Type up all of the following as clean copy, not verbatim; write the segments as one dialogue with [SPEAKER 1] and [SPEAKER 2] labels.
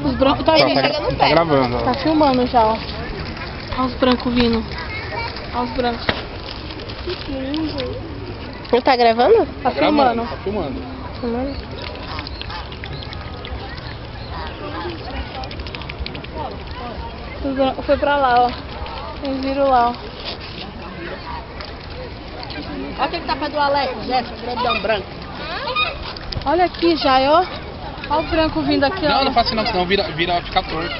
[SPEAKER 1] Os brancos tá vindo.
[SPEAKER 2] Tá gravando, ó.
[SPEAKER 1] Tá filmando já, ó. Olha os brancos vindo. Olha os brancos.
[SPEAKER 3] Não tá gravando?
[SPEAKER 1] Tá filmando.
[SPEAKER 2] Tá filmando.
[SPEAKER 3] Filmando.
[SPEAKER 1] Os brancos foi pra lá, ó. Eles viram lá, ó.
[SPEAKER 3] Olha quem tá perto do Alex, Jéssica, grandão branco.
[SPEAKER 1] Olha aqui já, ó. Olha o branco vindo aqui, ó.
[SPEAKER 2] Não, não faça não, senão fica torto.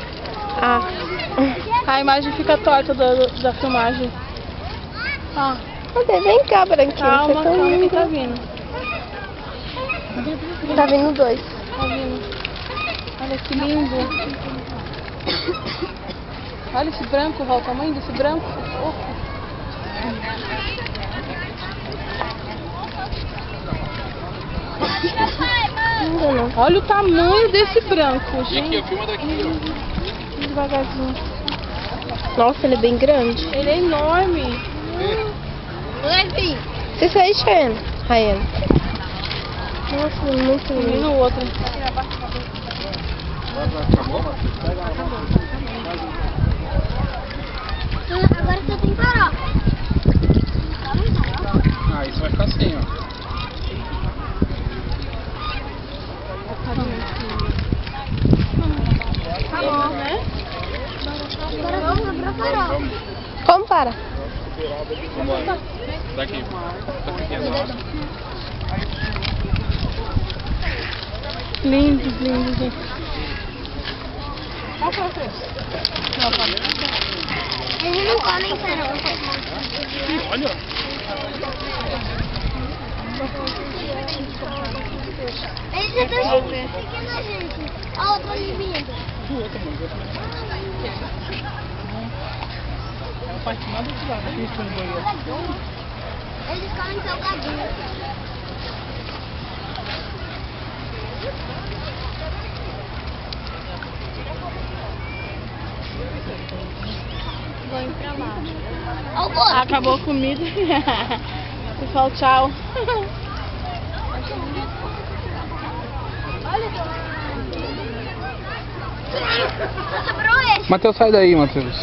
[SPEAKER 3] Ah.
[SPEAKER 1] A imagem fica torta da filmagem. Ó.
[SPEAKER 3] Cadê? Vem cá, branquinho.
[SPEAKER 1] Calma,
[SPEAKER 3] Você é tão
[SPEAKER 1] calma que
[SPEAKER 3] lindo.
[SPEAKER 1] tá vindo.
[SPEAKER 3] Tá vindo dois.
[SPEAKER 1] Tá vindo. Olha que lindo. Olha esse branco, olha o tamanho desse branco.
[SPEAKER 3] Ainda não.
[SPEAKER 1] Olha o tamanho desse branco,
[SPEAKER 2] E aqui,
[SPEAKER 1] gente.
[SPEAKER 2] ó, filma daqui, ó.
[SPEAKER 1] Devagarzinho.
[SPEAKER 3] Nossa, ele é bem grande.
[SPEAKER 1] Ele é enorme.
[SPEAKER 3] Você sai enxergando, Rayane. Nossa, ele é muito
[SPEAKER 1] E
[SPEAKER 3] lindo.
[SPEAKER 1] no outro.
[SPEAKER 4] Agora você tem que parar.
[SPEAKER 2] Ah, isso vai ficar assim, ó.
[SPEAKER 1] Tá bom, né?
[SPEAKER 4] Agora vamos pra parar.
[SPEAKER 3] Como para?
[SPEAKER 2] Vambora. Daqui. Tá pequeno, ó.
[SPEAKER 1] Lindo, lindo, gente.
[SPEAKER 4] Eles não comem carol.
[SPEAKER 2] Olha.
[SPEAKER 4] Eles já estão pequenos, gente. A outra ali vindo. Eles comem salgadinho.
[SPEAKER 1] Vou ir pra lá.
[SPEAKER 4] Olha o outro.
[SPEAKER 1] Acabou a comida. Pessoal, tchau.
[SPEAKER 4] Sobrou esse.
[SPEAKER 2] Matheus, sai daí, Matheus.